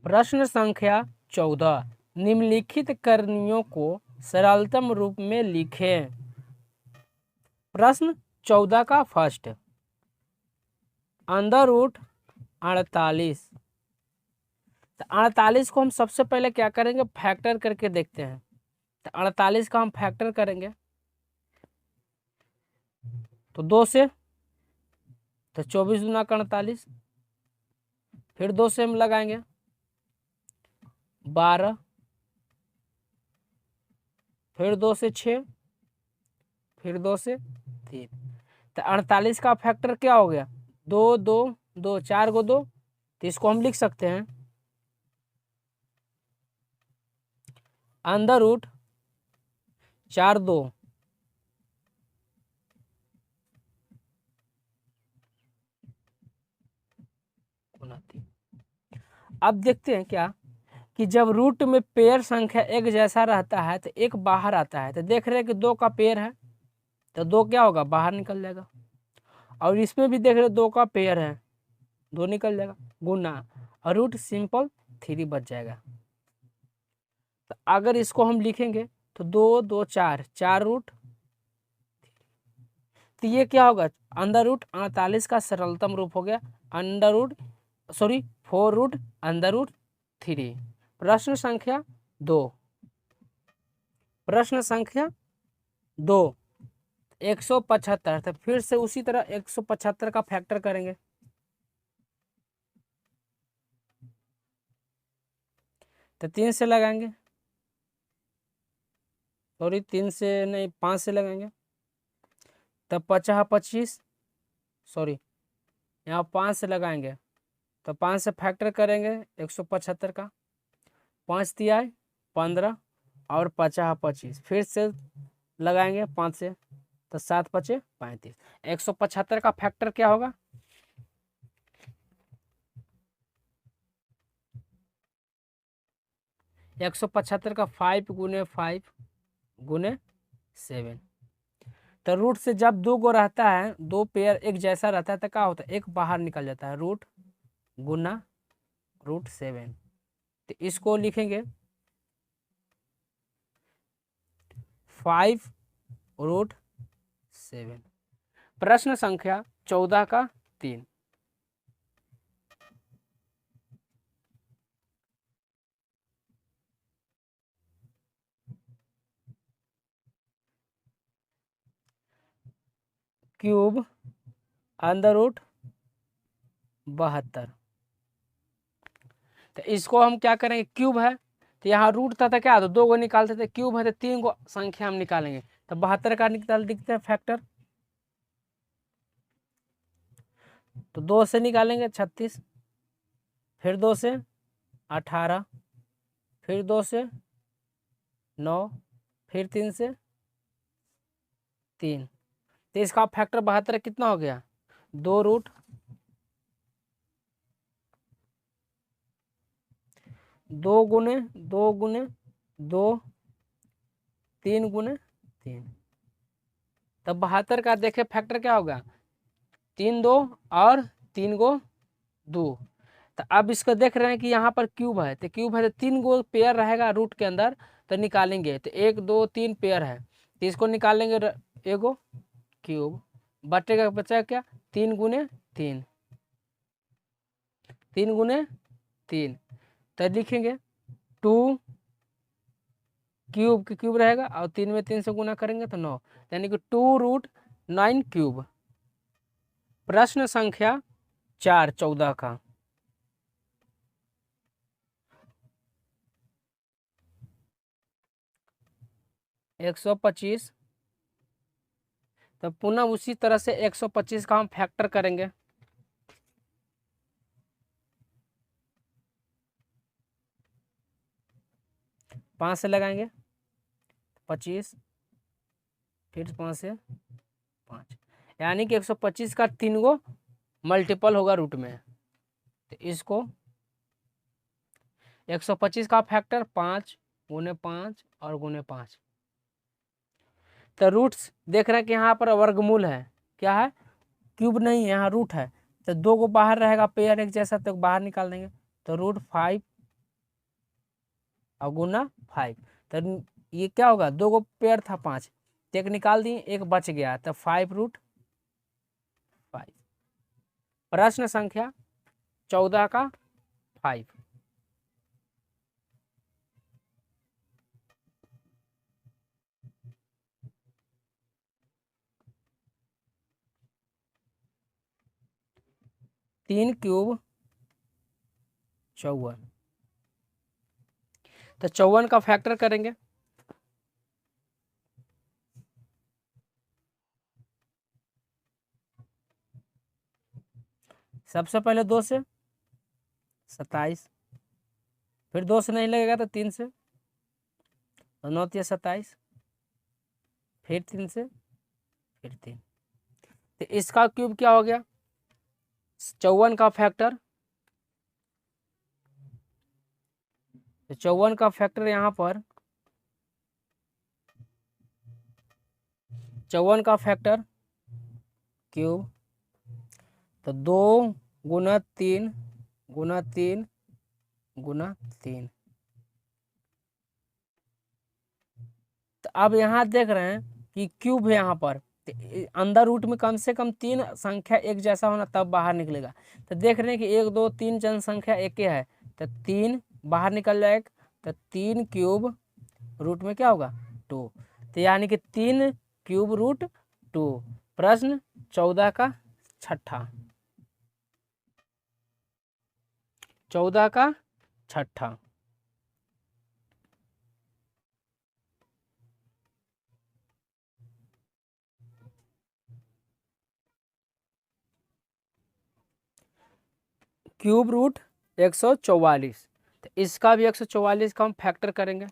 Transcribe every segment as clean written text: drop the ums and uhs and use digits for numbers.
प्रश्न संख्या 14, निम्नलिखित करणियों को सरलतम रूप में लिखें। प्रश्न 14 का फर्स्ट, अंडर रूट 48। तो 48 को हम सबसे पहले क्या करेंगे, फैक्टर करके देखते हैं। तो 48 का हम फैक्टर करेंगे तो 2 से, तो 24 दूना 48, फिर 2 से हम लगाएंगे 12, फिर 2 से 6, फिर 2 से 3। तो 48 का फैक्टर क्या हो गया, 2 2 2, 4 को 2। तो इसको हम लिख सकते हैं अंडर रूट 4 2 अब देखते हैं क्या कि जब रूट में पेयर संख्या एक जैसा रहता है तो एक बाहर आता है। तो देख रहे हैं कि 2 का पेयर है तो 2 क्या होगा, बाहर निकल जाएगा। और इसमें भी देख रहे 2 का पेयर है, 2 निकल जाएगा, गुना, और रूट सिंपल 3 बच जाएगा। तो अगर इसको हम लिखेंगे तो 2 2 4, 4 रूट, तो ये क्या होगा, अंडर रूट 48 का सरलतम रूप हो गया, under root 4 root under root 3। प्रश्न संख्या 2, प्रश्न संख्या 2, 175। तो फिर से उसी तरह 175 का फैक्टर करेंगे। तो 3 से लगाएंगे, 3 से नहीं 5 से लगाएंगे। तब 50 25, यहाँ 5 से लगाएंगे तो 5 से फैक्टर करेंगे 175 का, 5 तिया 15 और 50 25, फिर से लगाएंगे 5 से तो 7 5 35। 175 का फैक्टर क्या होगा, 175 का 5 गुने 5 गुने 7। तो रूट से जब 2 गो रहता है, 2 पेयर एक जैसा रहता है तो क्या होता है, एक बाहर निकल जाता है, रूट गुना रूट 7। तो इसको लिखेंगे 5 रूट 7। प्रश्न संख्या 14 का 3, क्यूब अंडर रूट 72। तो इसको हम क्या करेंगे, क्यूब है तो यहाँ रूट था तो क्या, तो 2 गो निकालते थे, क्यूब है तो 3 गो संख्या हम निकालेंगे। तो 72 का निकाल दिखते हैं फैक्टर, तो 2 से निकालेंगे 36, फिर 2 से 18, फिर 2 से 9, फिर 3 से 3। तो इसका फैक्टर 72 कितना हो गया, 2 रूट 2 गुने 2 गुने 2, 3 गुने 3। तब 72 का देखे फैक्टर क्या होगा, 3 2 और 3 गो 2। तो अब इसको देख रहे हैं कि यहाँ पर क्यूब है, तो क्यूब है तो 3 गो पेयर रहेगा रूट के अंदर, तो निकालेंगे तो 1 2 3 पेयर है तो इसको निकालेंगे एगो क्यूब, बटेगा बचा क्या, 3 गुने 3, 3 गुने 3। तो लिखेंगे 2 क्यूब की क्यूब रहेगा और 3 में 3 से गुना करेंगे तो 9, यानी कि 2 रूट 9 क्यूब। प्रश्न संख्या 4 14 का, 125। तो पुनः उसी तरह से 125 का हम फैक्टर करेंगे, पाँच से लगाएंगे 25, फिर 5 से 5, यानी कि 125 का 3 गो मल्टीपल होगा रूट में। तो इसको 125 का फैक्टर 5 गुने 5 और गुने 5। तो रूट्स देख रहे हैं कि यहाँ पर वर्गमूल है, क्या है, क्यूब नहीं है, यहाँ रूट है। तो 2 गो बाहर रहेगा पेयर एक जैसा तो बाहर निकाल देंगे, तो रूट 5 और गुना 5। तो ये क्या होगा, 2 को पेयर था 5, तो एक निकाल दिए, एक बच गया, तो 5√5। प्रश्न संख्या 14 का 5। तीन क्यूब 54, तो 54 का फैक्टर करेंगे। सबसे पहले 2 से 27, फिर 2 से नहीं लगेगा तो 3 से, तो 9 या 27, फिर 3 से, फिर 3। तो इसका क्यूब क्या हो गया, 54 का फैक्टर। तो 54 का फैक्टर यहाँ पर 54 का फैक्टर क्यूब, तो 2 गुना 3 गुना 3 गुना 3। तो अब यहाँ देख रहे हैं कि क्यूब है यहाँ पर, तो अंदर रूट में कम से कम 3 संख्या एक जैसा होना तब बाहर निकलेगा। तो देख रहे हैं कि 1 2 3 जनसंख्या एक ही है, तो 3 बाहर निकल जाएगा, तो 3 क्यूब रूट में क्या होगा 2, तो यानी कि 3 क्यूब रूट 2। प्रश्न 14 का छठा। 14 का छठा। क्यूब रूट 144, तो इसका भी 144 का हम फैक्टर करेंगे।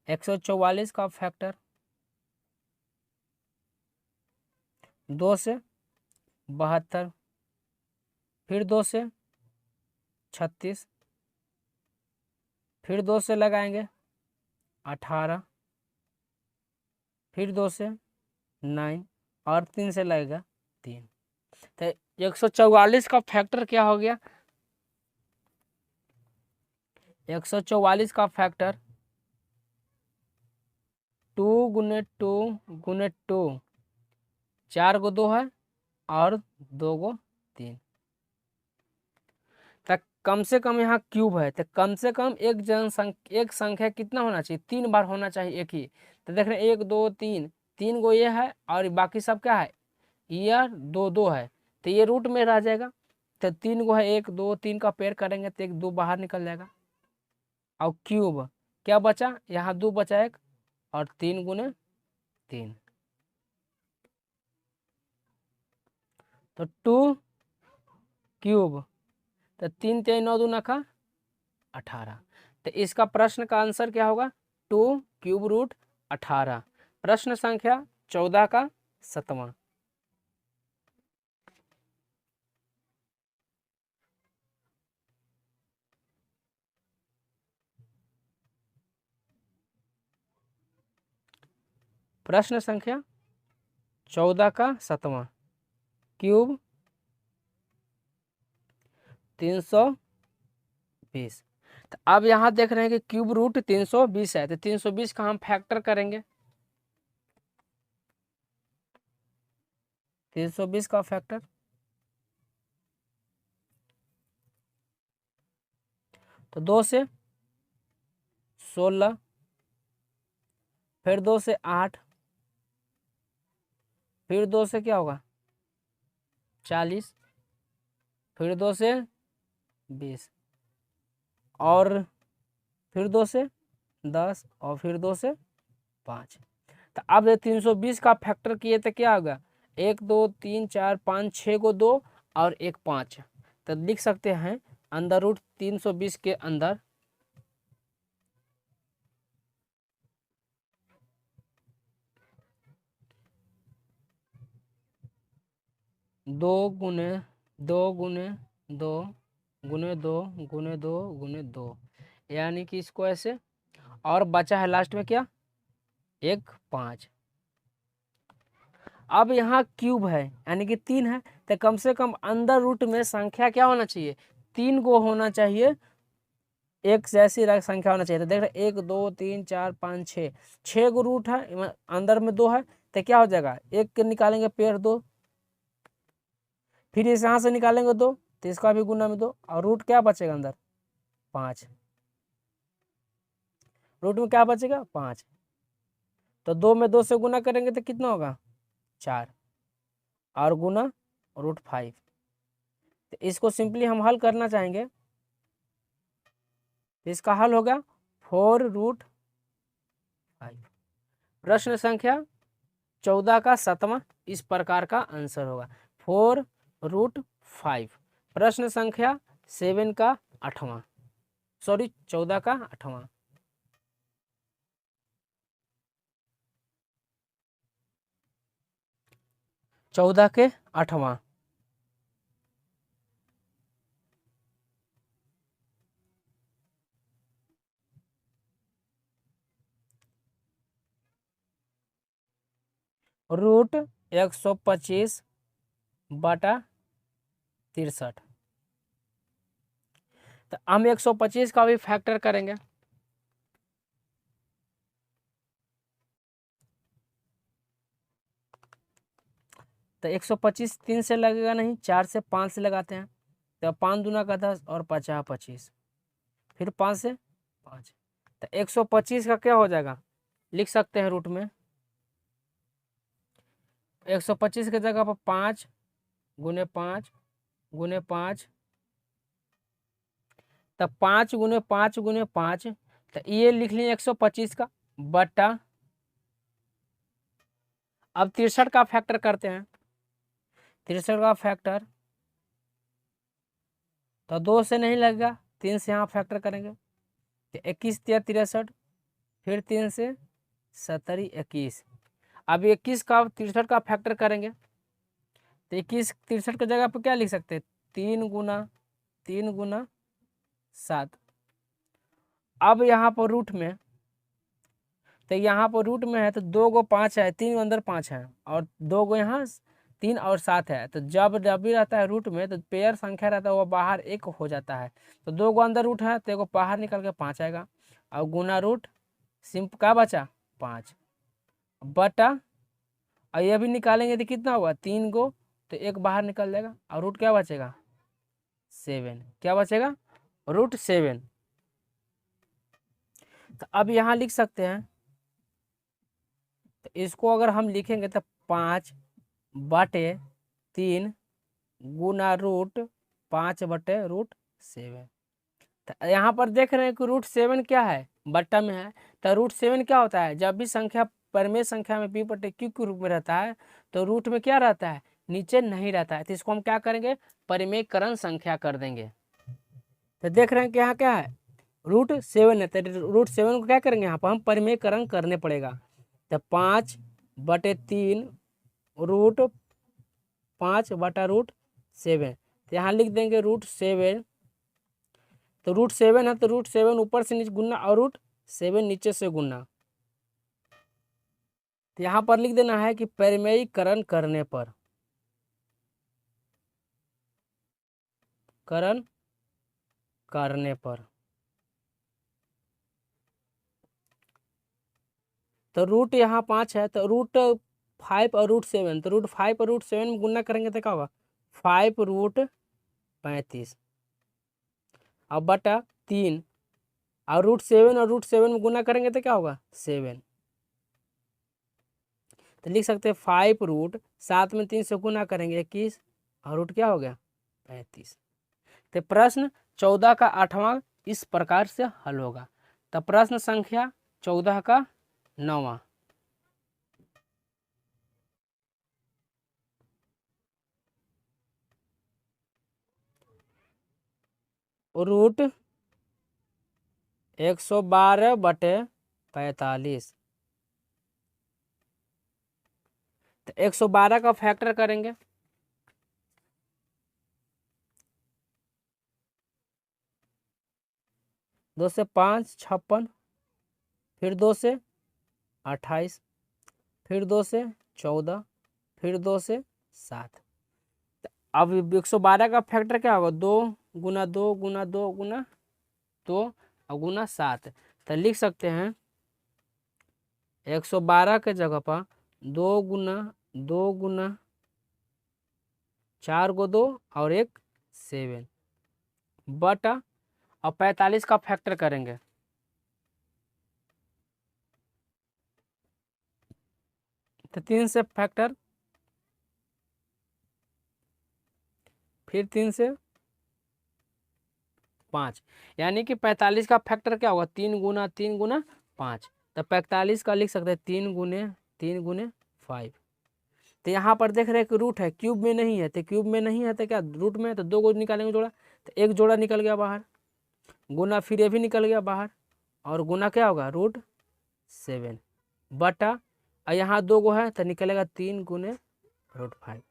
144 का फैक्टर 2 से 72, फिर 2 से 36, फिर 2 से लगाएंगे 18, फिर 2 से 9, और 3 से लगेगा 3। तो 144 का फैक्टर क्या हो गया, 144 का फैक्टर 2 गुने 2 गुने 2, 4 को 2 है और 2 को 3। तक कम से कम यहाँ क्यूब है, तो कम से कम एक संख्या कितना होना चाहिए, 3 बार होना चाहिए एक ही। तो देख रहे हैं 1 2 3, 3 को ये है और बाकी सब क्या है, ये 2 2 है, तो ये रूट में रह जाएगा। तो 3 को है 1 2 3 का पेयर करेंगे तो 1 2 बाहर निकल जाएगा, और क्यूब क्या बचा, यहाँ 2 बचा 1, और 3 गुने 3, तो 2 क्यूब, तो 3 3 9 2 नखा 18। तो इसका प्रश्न का आंसर क्या होगा, 2 क्यूब रूट 18। प्रश्न संख्या 14 का 7वां। प्रश्न संख्या 14 का 7वां, क्यूब 320। तो अब यहाँ देख रहे हैं कि क्यूब रूट 320 है, तो 320 का हम फैक्टर करेंगे। 320 का फैक्टर तो 2 से 16, फिर 2 से 8, फिर 2 से क्या होगा 40, फिर 2 से 20, और फिर 2 से 10, और फिर 2 से 5। तो अब 320 का फैक्टर किए तो क्या होगा, 1 2 3 4 5 6 को 2 और 1 5, तो लिख सकते हैं अंदर रूट 320 के अंदर 2 गुने 2 गुने 2 गुने 2 गुने 2 गुने 2, यानी कि इसको ऐसे, और बचा है लास्ट में क्या 1 5। अब यहाँ क्यूब है यानी कि 3 है, तो कम से कम अंदर रूट में संख्या क्या होना चाहिए, 3 को होना चाहिए, एक जैसी संख्या होना चाहिए। तो देख रहे 1 2 3 4 5 6, 6 गो रूट है, अंदर में 2 है, तो क्या हो जाएगा, एक के निकालेंगे पेड़ 2, फिर इस यहाँ से निकालेंगे 2, तो इसका भी गुना में 2, और रूट क्या बचेगा अंदर 5, रूट में क्या बचेगा 5। तो 2 में 2 से गुना करेंगे तो कितना होगा 4, और गुना √5। तो इसको सिंपली हम हल करना चाहेंगे, तो इसका हल होगा 4√5। प्रश्न संख्या 14 का 7वां इस प्रकार का आंसर होगा 4√5। प्रश्न संख्या 7 का 8वां, सॉरी 14 का 8वां। चौदह के 8वां, √125/63। तो हम 125 का भी फैक्टर करेंगे। तो 125 3 से लगेगा नहीं, 4 से 5 से लगाते हैं। तो 5 दूना का 10 और 50 25, फिर 5 से 5। तो 125 का क्या हो जाएगा, लिख सकते हैं रूट में 125 के जगह पर 5 गुने 5 गुने 5, तब 5 गुने 5 गुने 5, तो ये लिख लें 125 का बटा, अब 63 का फैक्टर करते हैं। 63 का फैक्टर तो 2 से नहीं लगेगा, 3 से यहाँ फैक्टर करेंगे, तो 21 × 63, फिर 3 से 70 21। अब 21 का 63 का फैक्टर करेंगे, तो 21 63 की जगह पर क्या लिख सकते हैं, 3 गुना 7। अब यहाँ पर रूट में, तो यहाँ पर रूट में है तो 2 गो 5 है, 3 अंदर 5 है, और 2 गो यहाँ 3 और 7 है। तो जब भी रहता है रूट में, तो पेयर संख्या रहता है वो बाहर 1 हो जाता है। तो 2 गो अंदर रूट है तो एगो बाहर निकल के 5 आएगा, और गुना रूट सिंप का बचा 5 बटा, और ये भी निकालेंगे तो कितना हुआ 3 गो, तो 1 बाहर निकल जाएगा, और रूट क्या बचेगा 7। क्या बचेगा √7। तो अब यहाँ लिख सकते हैं, तो इसको अगर हम लिखेंगे तो 5/3 गुना √5/√7। तो यहाँ पर देख रहे हैं कि √7 क्या है, बट्टा में है। तो √7 क्या होता है, जब भी संख्या परिमेय संख्या में P/Q के रूप में रहता है, तो रूट में क्या रहता है, नीचे नहीं रहता है। तो इसको हम क्या करेंगे, परिमेयकरण संख्या कर देंगे। तो देख रहे हैं कि यहाँ क्या है √7 है, तो √7 को क्या करेंगे, यहाँ पर हम परिमेयकरण करने पड़ेगा। तो 5/3 √5/√7, तो यहाँ लिख देंगे √7। तो √7 है तो √7 ऊपर से नीचे गुना, और √7 नीचे से गुना। तो यहाँ पर लिख देना है कि परिमेयीकरण करने पर, तो रूट यहाँ 5 है, तो √5 और √7, तो √5 और √7 में गुना करेंगे तो क्या होगा 5√35, अब बटा 3, और √7 और √7 में गुना करेंगे तो क्या होगा 7। तो लिख सकते हैं 5 √7 में 3 से गुना करेंगे 21, और रूट क्या हो गया 35। तो प्रश्न 14 का 8वां इस प्रकार से हल होगा। तो प्रश्न संख्या 14 का 9वां, √112/45। तो 112 का फैक्टर करेंगे, 2 से 5 56, फिर 2 से 28, फिर 2 से 14, फिर 2 से 7। अब 112 का फैक्टर क्या होगा, 2 गुना 2 गुना 2 गुना 2, और गुना 7, तो लिख सकते हैं 112 के जगह पर 2 गुना 4 को 2 और 1 7 बटा, और 45 का फैक्टर करेंगे तो 3 से फैक्टर, फिर 3 से 5, यानी कि 45 का फैक्टर क्या होगा 3 गुना तो 45 का लिख सकते हैं 3 गुने 5। तो यहाँ पर देख रहे हैं कि रूट है, क्यूब में नहीं है, तो क्यूब में नहीं है तो क्या रूट में है, तो 2 को निकालेंगे जोड़ा, तो 1 जोड़ा निकल गया बाहर, गुना फिर ये भी निकल गया बाहर, और गुना क्या होगा √7 बटा, और यहाँ 2 गो है तो निकलेगा 3 गुने √5।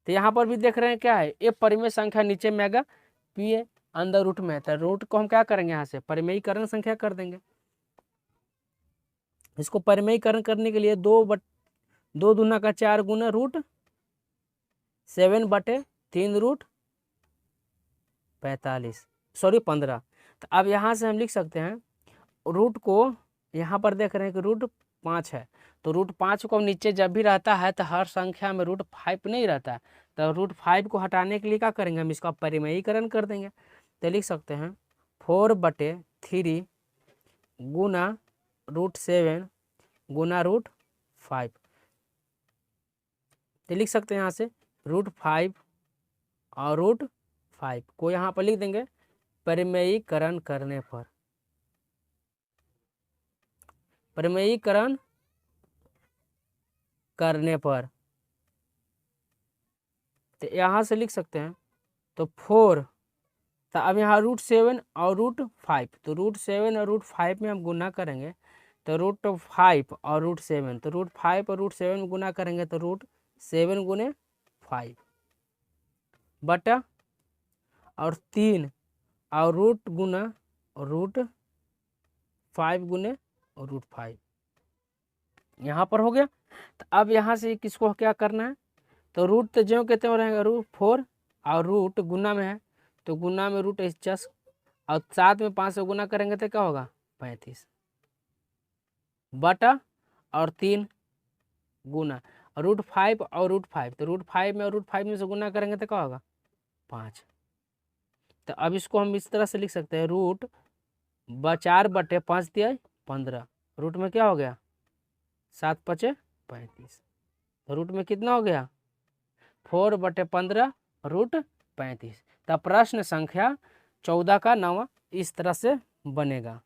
तो यहाँ पर भी देख रहे हैं क्या है, ये परिमेय संख्या नीचे में आएगा, पी ए अंदर रूट में है, तो रूट को हम क्या करेंगे यहाँ से परिमेयीकरण संख्या कर देंगे। इसको परिमेयीकरण करने के लिए 2 दूना का 4 गुना √7 बटे 3 √45 सॉरी 15। तो अब यहाँ से हम लिख सकते हैं रूट को, यहाँ पर देख रहे हैं कि √5 है, तो √5 को नीचे जब भी रहता है तो हर संख्या में √5 नहीं रहता है, तो √5 को हटाने के लिए क्या करेंगे हम इसका परिमेयीकरण कर देंगे। तो लिख सकते हैं 4/3 गुना √7 गुना √5, तो लिख सकते हैं यहाँ से √5 और √5 को यहाँ पर लिख देंगे परिमेयीकरण करने पर, परिमेयीकरण करने पर, तो यहाँ से लिख सकते हैं तो 4, तो अब यहाँ √7 और √5, तो √7 और √5 में हम गुना करेंगे तो √5 और √7, तो √5 और √7 में गुना करेंगे तो √7 गुने 5 बटा, और 3 और रूट गुना √5 गुने √5, यहाँ पर हो गया। तो अब यहाँ से किसको क्या करना है, तो रूट तो ज्यों कहते हैं रहेगा √4 और रूट गुना में है तो गुना में √10 और 7 में 5 से गुना करेंगे तो क्या होगा 35 बटा, और 3 गुना √5 और √5, तो √5 में और √5 में से गुना करेंगे तो क्या होगा 5। तो अब इसको हम इस तरह से लिख सकते हैं √4/5 दिया 15, रूट में क्या हो गया 7×5 = 35, तो रूट में कितना हो गया 4/15 √35। तो प्रश्न संख्या 14 का 9 इस तरह से बनेगा।